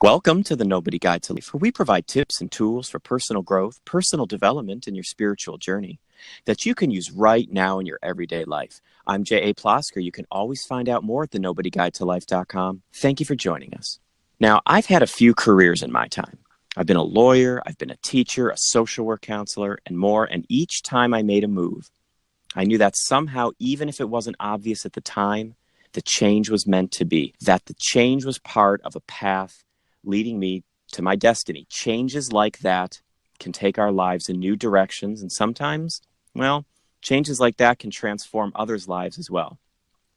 Welcome to the Nobody Guide to Life, where we provide tips and tools for personal growth, personal development, and your spiritual journey that you can use right now in your everyday life. I'm J.A. Plosker. You can always find out more at thenobodyguidetolife.com. Thank you for joining us. Now, I've had a few careers in my time. I've been a lawyer, I've been a teacher, a social work counselor, and more, and each time I made a move, I knew that somehow, even if it wasn't obvious at the time, the change was meant to be, that the change was part of a path leading me to my destiny. Changes like that can take our lives in new directions, and sometimes, well, changes like that can transform others' lives as well.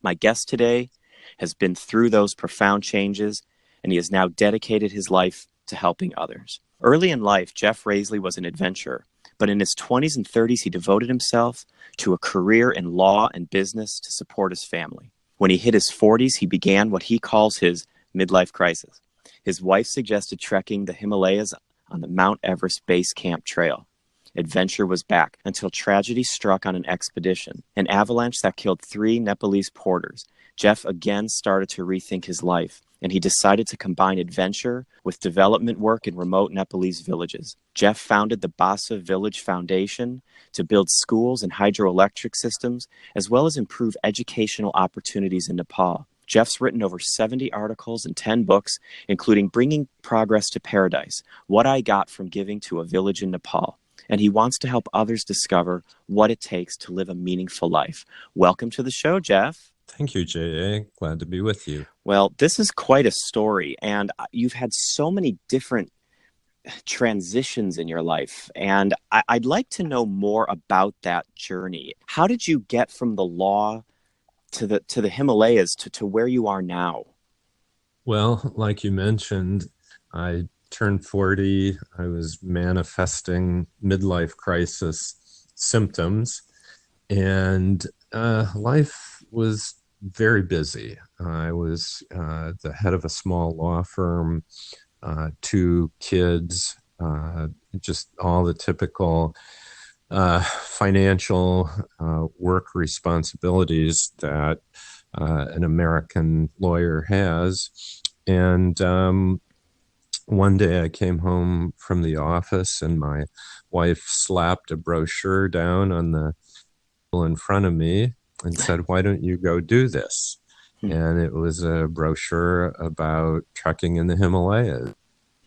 My guest today has been through those profound changes, and he has now dedicated his life to helping others. Early in life, Jeff Rasley was an adventurer, but in his 20s and 30s, he devoted himself to a career in law and business to support his family. When he hit his 40s, he began what he calls his midlife crisis. His wife suggested trekking the Himalayas on the Mount Everest Base Camp Trail. Adventure was back until tragedy struck on an expedition, an avalanche that killed 3 Nepalese porters. Jeff again started to rethink his life, and he decided to combine adventure with development work in remote Nepalese villages. Jeff founded the Basa Village Foundation to build schools and hydroelectric systems, as well as improve educational opportunities in Nepal. Jeff's written over 70 articles and 10 books, including Bringing Progress to Paradise, What I Got from Giving to a Village in Nepal. And he wants to help others discover what it takes to live a meaningful life. Welcome to the show, Jeff. Thank you, J.A. Glad to be with you. Well, this is quite a story, and you've had so many different transitions in your life, and I'd like to know more about that journey. How did you get from the law to the Himalayas to where you are now? Well, like you mentioned, I turned 40. I was manifesting midlife crisis symptoms, and life was very busy. I was the head of a small law firm, 2 kids, just all the typical financial work responsibilities that an American lawyer has. And one day I came home from the office and my wife slapped a brochure down on the table in front of me and said, "Why don't you go do this?" And it was a brochure about trekking in the Himalayas.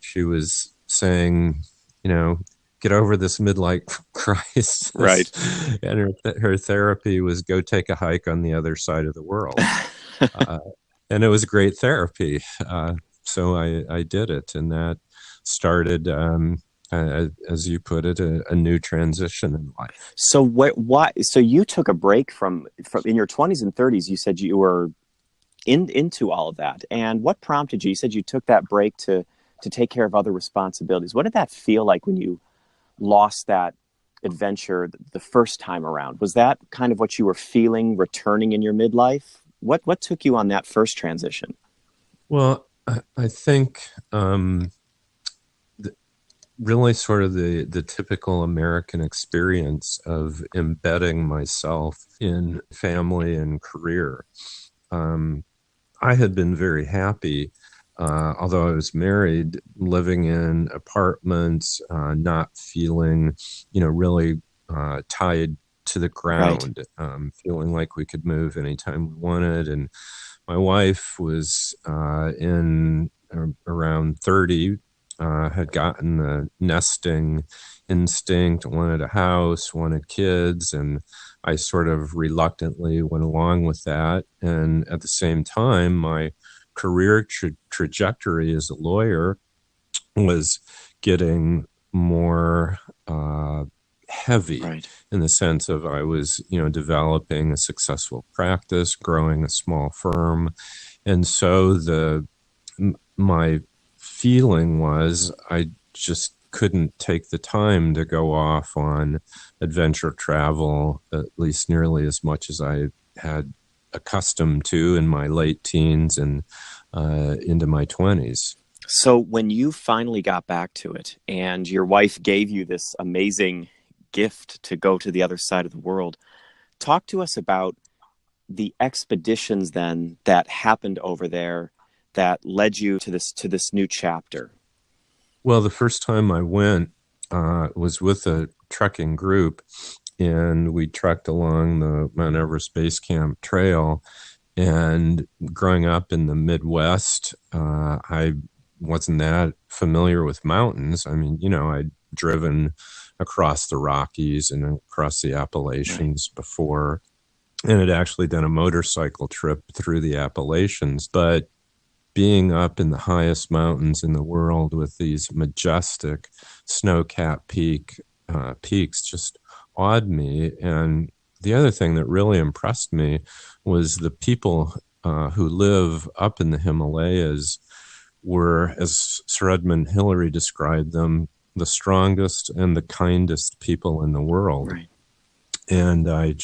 She was saying, get over this midlife crisis. Right. And her therapy was go take a hike on the other side of the world. And it was great therapy. So I did it. And that started, as you put it, a new transition in life. So why? So you took a break from in your 20s and 30s. You said you were into all of that. And what prompted you? You said you took that break to take care of other responsibilities. What did that feel like when you lost that adventure the first time around? Was that kind of what you were feeling returning in your midlife? What took you on that first transition? Well, I think really sort of the typical American experience of embedding myself in family and career. I had been very happy, although I was married, living in apartments, not feeling, really tied to the ground, right. Feeling like we could move anytime we wanted. And my wife was in around 30, had gotten the nesting instinct, wanted a house, wanted kids, and I sort of reluctantly went along with that. And at the same time, my career trajectory as a lawyer was getting more heavy, right, in the sense of I was, developing a successful practice, growing a small firm. And so my feeling was I just couldn't take the time to go off on adventure travel, at least nearly as much as I had accustomed to in my late teens and into my 20s. So when you finally got back to it and your wife gave you this amazing gift to go to the other side of the world, talk to us about the expeditions then that happened over there that led you to this new chapter? Well, the first time I went was with a trekking group, and we trekked along the Mount Everest Base Camp Trail. And growing up in the Midwest, I wasn't that familiar with mountains. I mean, I'd driven across the Rockies and across the Appalachians before, and had actually done a motorcycle trip through the Appalachians. But being up in the highest mountains in the world with these majestic snow-capped peaks just awed me. And the other thing that really impressed me was the people who live up in the Himalayas were, as Sir Edmund Hillary described them, the strongest and the kindest people in the world. Right. And I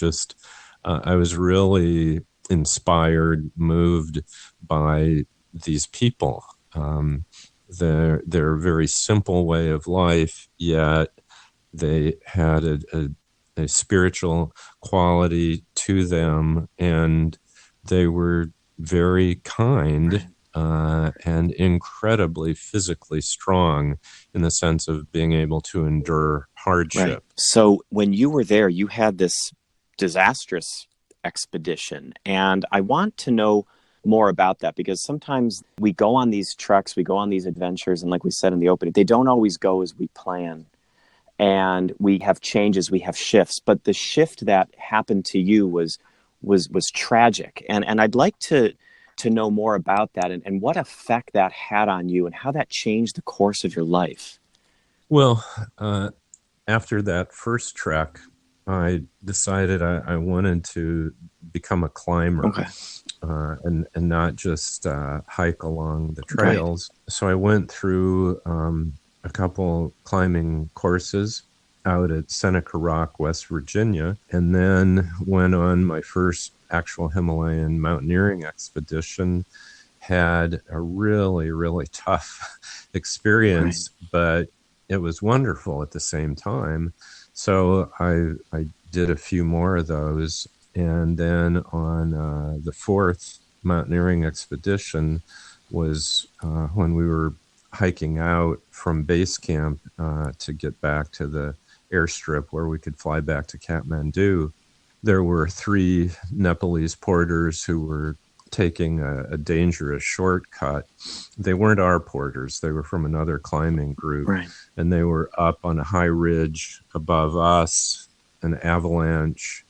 was really inspired, moved by these people. Their very simple way of life, yet they had a spiritual quality to them, and they were very kind and incredibly physically strong in the sense of being able to endure hardship. Right. So when you were there, you had this disastrous expedition, and I want to know more about that, because sometimes we go on these treks, we go on these adventures, and like we said in the opening, they don't always go as we plan. And we have changes, we have shifts, but the shift that happened to you was tragic. And I'd like to know more about that and what effect that had on you and how that changed the course of your life. Well, after that first trek, I decided I wanted to become a climber. Okay. And not just hike along the trails. Right. So I went through a couple climbing courses out at Seneca Rock, West Virginia, and then went on my first actual Himalayan mountaineering expedition. Had a really, really tough experience, right. But it was wonderful at the same time. So I did a few more of those. And then on the fourth mountaineering expedition was when we were hiking out from base camp to get back to the airstrip where we could fly back to Kathmandu. There were 3 Nepalese porters who were taking a dangerous shortcut. They weren't our porters. They were from another climbing group. Right. And they were up on a high ridge above us. An avalanche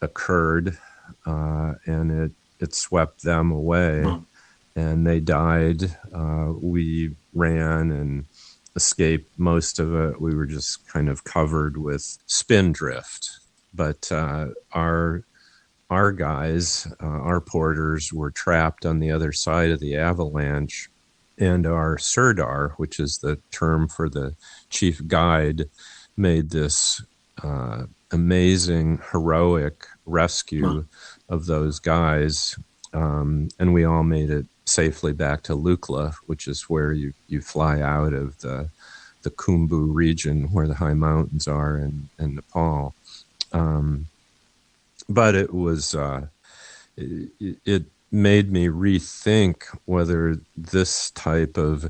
occurred, and it swept them away. Oh. And they died. We ran and escaped most of it. We were just kind of covered with spindrift. But our guys, our porters, were trapped on the other side of the avalanche. And our sirdar, which is the term for the chief guide, made this amazing, heroic rescue of those guys. And we all made it safely back to Lukla, which is where you fly out of the Khumbu region where the high mountains are in Nepal. But it was, it made me rethink whether this type of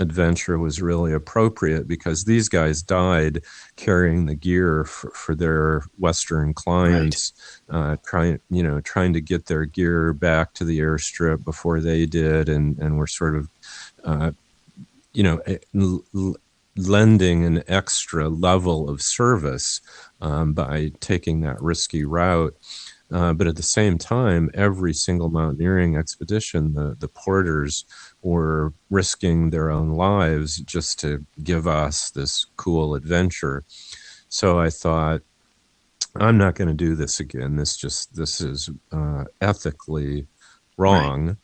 adventure was really appropriate, because these guys died carrying the gear for their Western clients, right. Trying to get their gear back to the airstrip before they did, and were sort of, lending an extra level of service by taking that risky route. But at the same time, every single mountaineering expedition, the porters were risking their own lives just to give us this cool adventure. So I thought, I'm not going to do this again. This is ethically wrong. Right.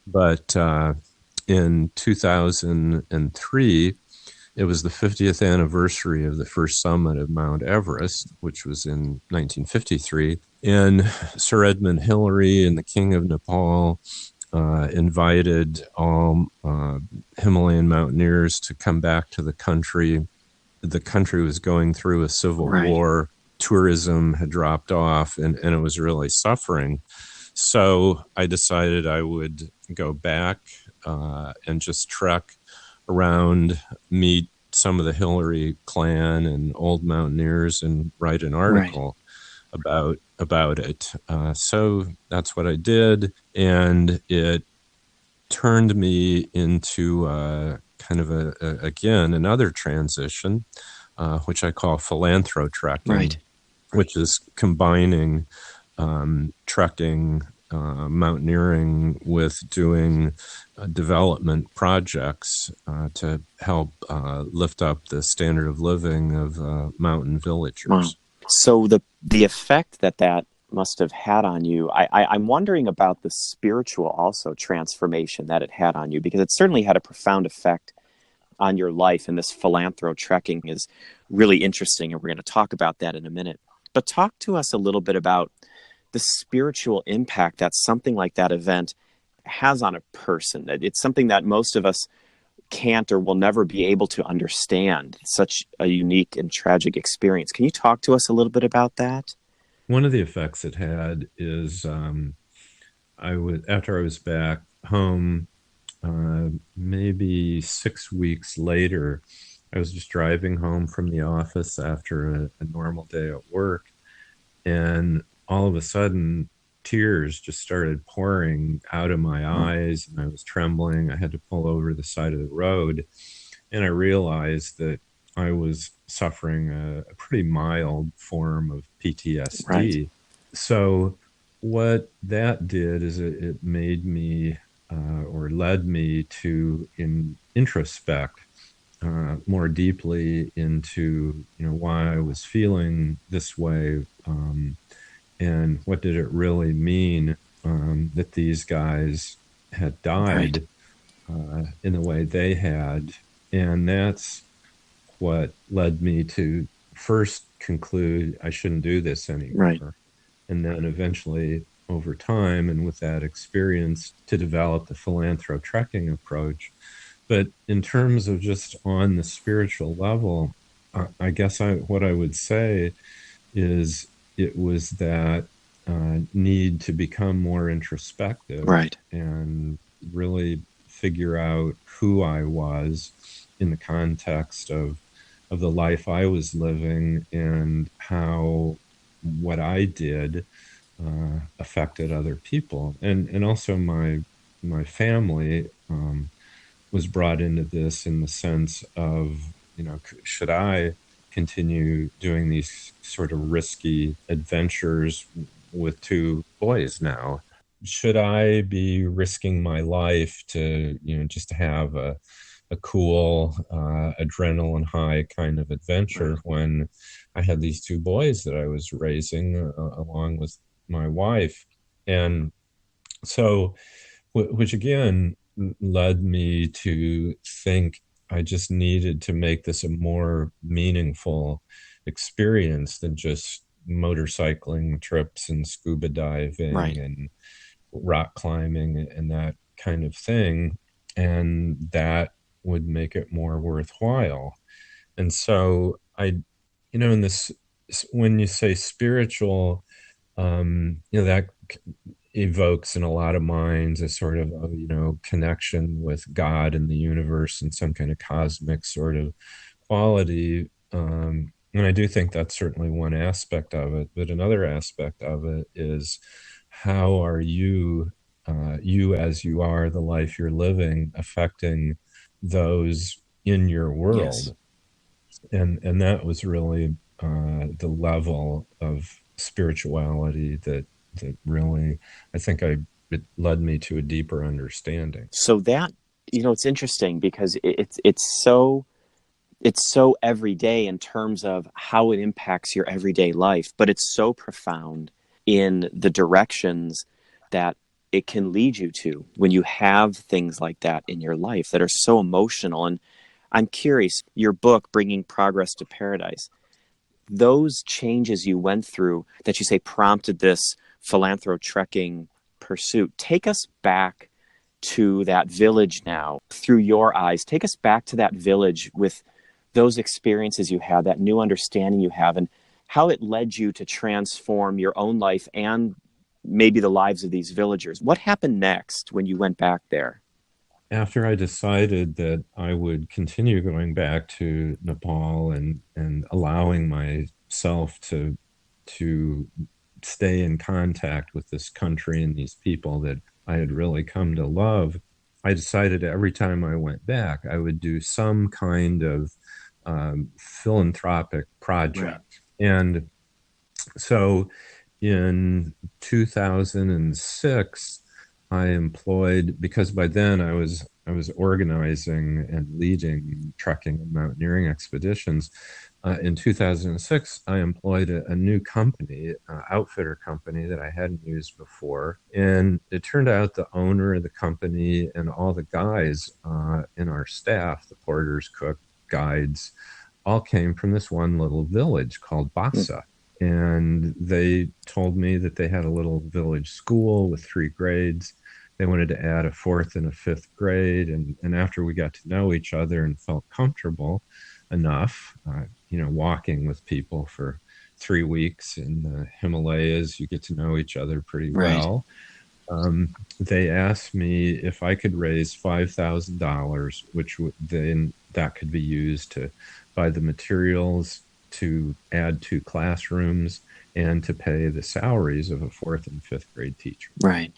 But in 2003, it was the 50th anniversary of the first summit of Mount Everest, which was in 1953. And Sir Edmund Hillary and the King of Nepal invited all Himalayan mountaineers to come back to the country. The country was going through a civil right. war. Tourism had dropped off, and it was really suffering. So I decided I would go back and just trek around, meet some of the Hillary clan and old mountaineers, and write an article about it. So that's what I did, and it turned me into kind of again another transition, which I call Philanthrotrekker, which is combining trekking, mountaineering with doing development projects to help lift up the standard of living of mountain villagers. Wow. So the effect that must have had on you, I'm wondering about the spiritual also transformation that it had on you, because it certainly had a profound effect on your life, and this Philanthrotrekking is really interesting, and we're going to talk about that in a minute. But talk to us a little bit about the spiritual impact that something like that event has on a person. It's something that most of us can't or will never be able to understand. Such a unique and tragic experience. Can you talk to us a little bit about that? One of the effects it had is after I was back home, maybe 6 weeks later, I was just driving home from the office after a normal day at work, and all of a sudden tears just started pouring out of my eyes, and I was trembling. I had to pull over the side of the road, and I realized that I was suffering a pretty mild form of PTSD. Right. So what that did is it made me or led me to introspect more deeply into why I was feeling this way, and what did it really mean that these guys had died in the way they had. And that's what led me to first conclude I shouldn't do this anymore. Right. And then eventually, over time and with that experience, to develop the Philanthrotrekking approach. But in terms of just on the spiritual level, I guess what I would say is it was that need to become more introspective, right, and really figure out who I was in the context of the life I was living, and how what I did affected other people, and also my family was brought into this in the sense of, should I continue doing these sort of risky adventures with two boys now? Should I be risking my life to, just to have a cool adrenaline high kind of adventure when I had these two boys that I was raising along with my wife? And so, which again led me to think I just needed to make this a more meaningful experience than just motorcycling trips and scuba diving and rock climbing and that kind of thing. And that would make it more worthwhile. And so in this, when you say spiritual, that evokes in a lot of minds a sort of connection with God and the universe and some kind of cosmic sort of quality, and I do think that's certainly one aspect of it. But another aspect of it is, how are you as you are, the life you're living, affecting those in your world? And that was really the level of spirituality that really, I think it led me to a deeper understanding. So that, it's interesting because it's so everyday in terms of how it impacts your everyday life, but it's so profound in the directions that it can lead you to when you have things like that in your life that are so emotional. And I'm curious, your book, Bringing Progress to Paradise, those changes you went through that you say prompted this Philanthrotrekking pursuit, take us back to that village now through your eyes. Take us back to that village with those experiences you had, that new understanding you have, and how it led you to transform your own life and maybe the lives of these villagers. What happened next when you went back there? After I decided that I would continue going back to Nepal and allowing myself to stay in contact with this country and these people that I had really come to love, I decided every time I went back, I would do some kind of philanthropic project. Right. And so in 2006, I employed, because by then I was organizing and leading trekking and mountaineering expeditions. In 2006, I employed a new company, outfitter company that I hadn't used before. And it turned out the owner of the company and all the guys in our staff, the porters, cook, guides, all came from this one little village called Basa. And they told me that they had a little village school with 3 grades. They wanted to add a 4th and a 5th grade. And after we got to know each other and felt comfortable enough, walking with people for 3 weeks in the Himalayas, you get to know each other pretty well. They asked me if I could raise $5,000, which then that could be used to buy the materials, to add 2 classrooms, and to pay the salaries of a 4th and 5th grade teacher. Right.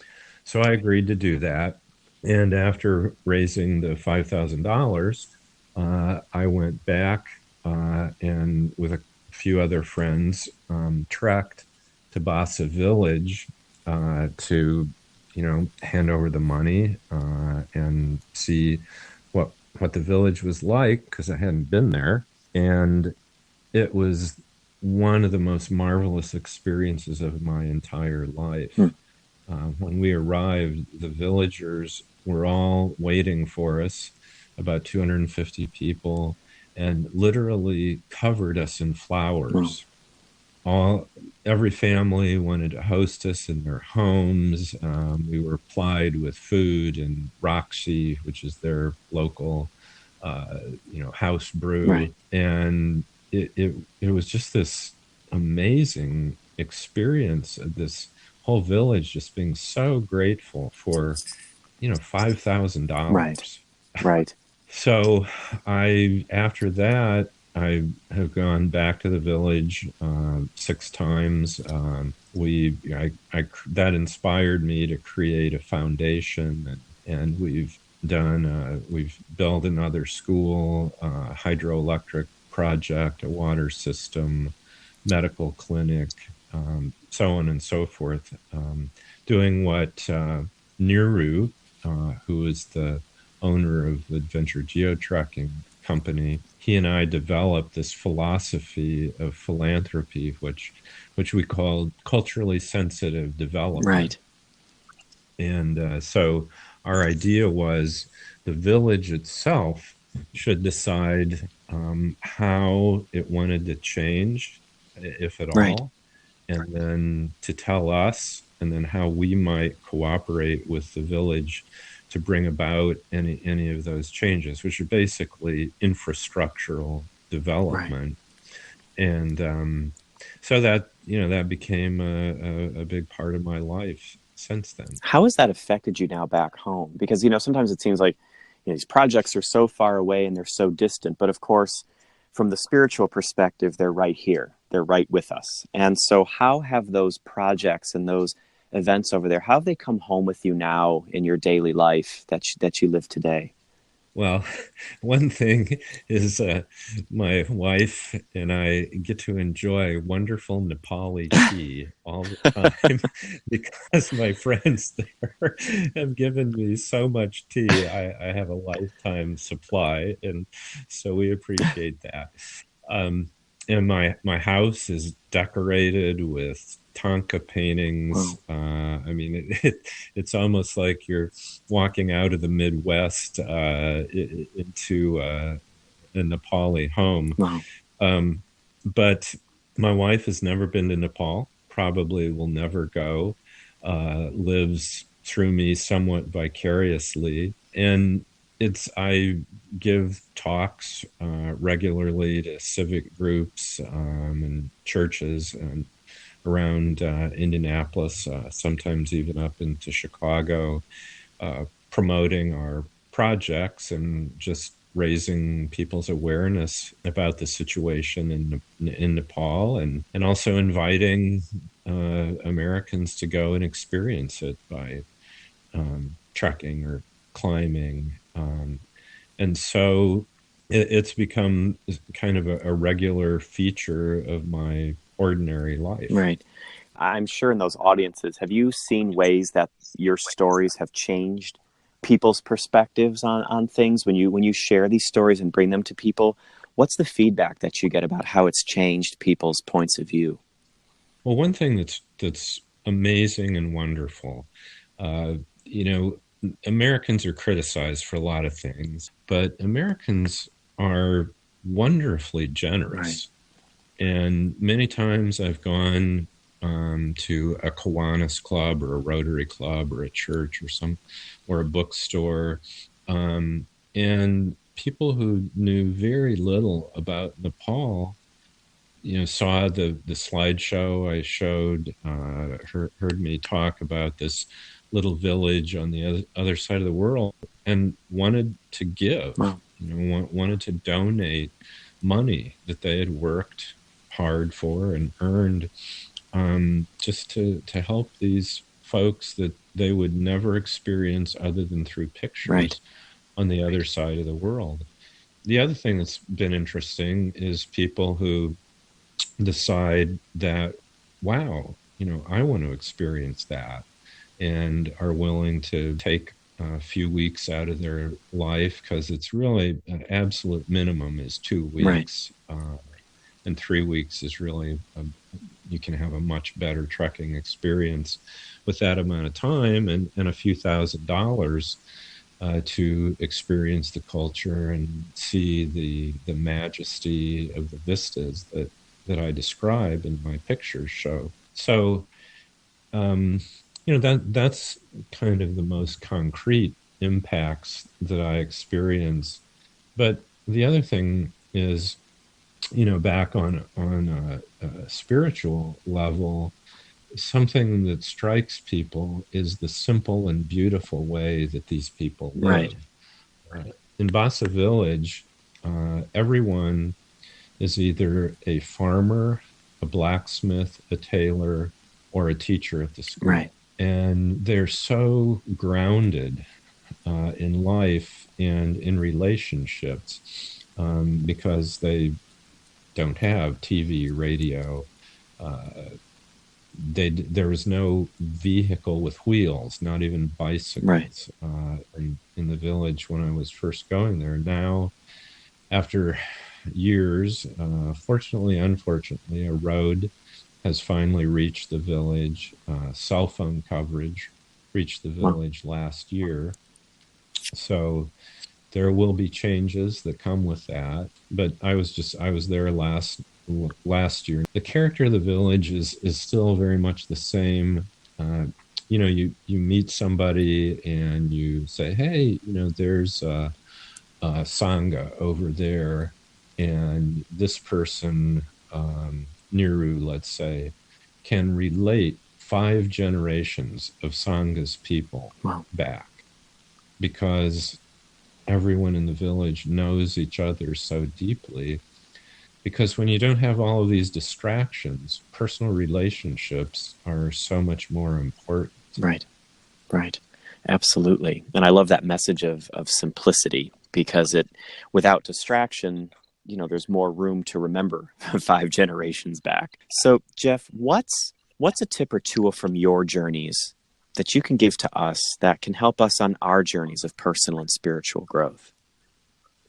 So I agreed to do that. And after raising the $5,000, I went back and with a few other friends trekked to Basa Village to, hand over the money and see what the village was like, because I hadn't been there. And it was one of the most marvelous experiences of my entire life. When we arrived, the villagers were all waiting for us, about 250 people, and literally covered us in flowers. Every family wanted to host us in their homes. We were plied with food and Roxy, which is their local, house brew. Right. And it was just this amazing experience of this whole village just being so grateful for, $5,000. Right. So after that, I have gone back to the village 6 times. That inspired me to create a foundation, and we've built another school, hydroelectric project, a water system, medical clinic, so on and so forth, doing what Niru, who is the owner of Adventure Geotrekking Company, he and I developed this philosophy of philanthropy, which we call culturally sensitive development. Right. And so our idea was the village itself should decide how it wanted to change, if at all, and then to tell us, and then how we might cooperate with the village to bring about any of those changes, which are basically infrastructural development. Right. And so that became a big part of my life since then. How has that affected you now back home? Because sometimes it seems like these projects are so far away and they're so distant, but of course, from the spiritual perspective, they're right here. They're right with us. And so how have those projects and those events over there, how have they come home with you now in your daily life that you live today? Well, one thing is my wife and I get to enjoy wonderful Nepali tea all the time because my friends there have given me so much tea. I have a lifetime supply, and so we appreciate that. And my house is decorated with Tonka paintings. Wow. It's almost like you're walking out of the Midwest into a Nepali home. Wow. But my wife has never been to Nepal, probably will never go, lives through me somewhat vicariously. And I give talks regularly to civic groups and churches, and around Indianapolis, sometimes even up into Chicago, promoting our projects and just raising people's awareness about the situation in Nepal, and also inviting Americans to go and experience it by trekking or climbing. And so it's become kind of a regular feature of my ordinary life. Right. I'm sure in those audiences, have you seen ways that your stories have changed people's perspectives on things when you share these stories and bring them to people? What's the feedback that you get about how it's changed people's points of view? Well, one thing that's amazing and wonderful, Americans are criticized for a lot of things, but Americans are wonderfully generous. Right. And many times I've gone to a Kiwanis club or a Rotary club or a church or a bookstore, and people who knew very little about Nepal, saw the slideshow I showed, heard me talk about this little village on the other side of the world, and wanted to give. Wow. Wanted to donate money that they had worked hard for and earned, just to help these folks that they would never experience other than through pictures. Right. On the other side of the world. The other thing that's been interesting is people who decide that, wow, I want to experience that, and are willing to take a few weeks out of their life, because it's really an absolute minimum is 2 weeks. Right. And 3 weeks is really, you can have a much better trekking experience with that amount of time and a few $1,000s to experience the culture and see the majesty of the vistas that I describe in my pictures show. So, that's kind of the most concrete impacts that I experience. But the other thing is, back on a spiritual level, something that strikes people is the simple and beautiful way that these people live. Right. In Basa Village, everyone is either a farmer, a blacksmith, a tailor, or a teacher at the school. Right. And they're so grounded in life and in relationships, because they don't have TV, radio. There was no vehicle with wheels, not even bicycles. Right. In the village when I was first going there. Now, after years, fortunately, unfortunately, a road has finally reached the village. Cell phone coverage reached the village last year. So there will be changes that come with that. But I was there last year. The character of the village is still very much the same. You meet somebody and you say, hey, there's a Sangha over there, and this person, Niru, let's say, can relate 5 generations of Sangha's people back, because everyone in the village knows each other so deeply. Because when you don't have all of these distractions, personal relationships are so much more important. Right. Absolutely. And I love that message of simplicity, because without distraction, there's more room to remember 5 generations back. So, Jeff, what's a tip or two from your journeys that you can give to us that can help us on our journeys of personal and spiritual growth?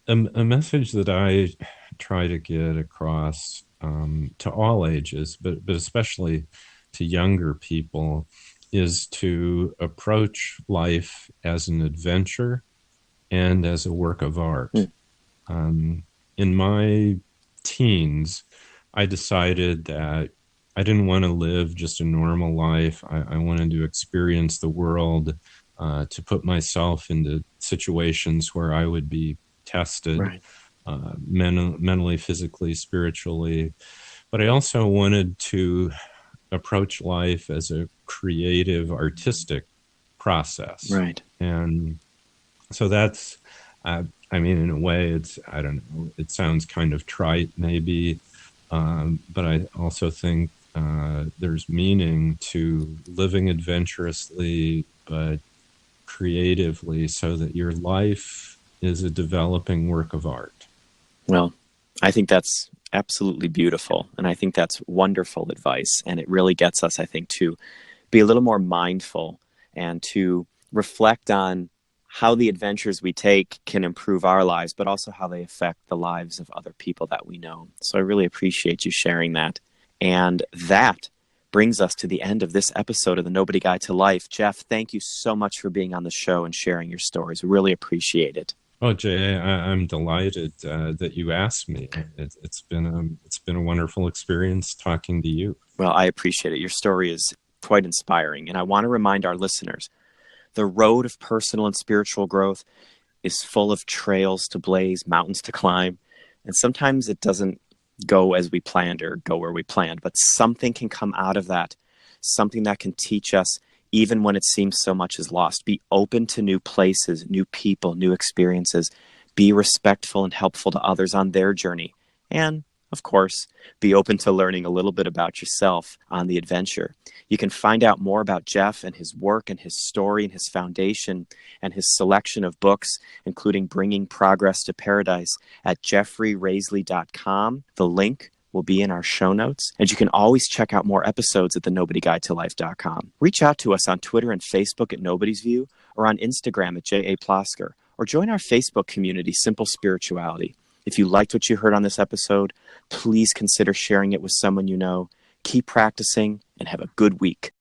A message that I try to get across to all ages, but especially to younger people, is to approach life as an adventure and as a work of art. In my teens, I decided that I didn't want to live just a normal life. I wanted to experience the world, to put myself into situations where I would be tested, right. Mentally, physically, spiritually. But I also wanted to approach life as a creative, artistic process. Right. And so that's, I mean, in a way, it's, I don't know, it sounds kind of trite maybe, but I also think there's meaning to living adventurously, but creatively, so that your life is a developing work of art. Well, I think that's absolutely beautiful. And I think that's wonderful advice. And it really gets us, I think, to be a little more mindful and to reflect on how the adventures we take can improve our lives, but also how they affect the lives of other people that we know. So I really appreciate you sharing that. And that brings us to the end of this episode of the Nobody Guide to Life. Jeff, thank you so much for being on the show and sharing your stories. We really appreciate it. Oh, Jay, I'm delighted that you asked me. It's been a wonderful experience talking to you. Well, I appreciate it. Your story is quite inspiring. And I want to remind our listeners, the road of personal and spiritual growth is full of trails to blaze, mountains to climb. And sometimes it doesn't go as we planned or go where we planned, but something can come out of that, something that can teach us even when it seems so much is lost. Be open to new places, new people, new experiences. Be respectful and helpful to others on their journey. And, of course, be open to learning a little bit about yourself on the adventure. You can find out more about Jeff and his work and his story and his foundation and his selection of books, including Bringing Progress to Paradise, at jeffreyrasley.com. The link will be in our show notes, and you can always check out more episodes at thenobodyguidetolife.com. Reach out to us on Twitter and Facebook at Nobody's View, or on Instagram at J.A. Plosker, or join our Facebook community, Simple Spirituality. If you liked what you heard on this episode, please consider sharing it with someone you know. Keep practicing and have a good week.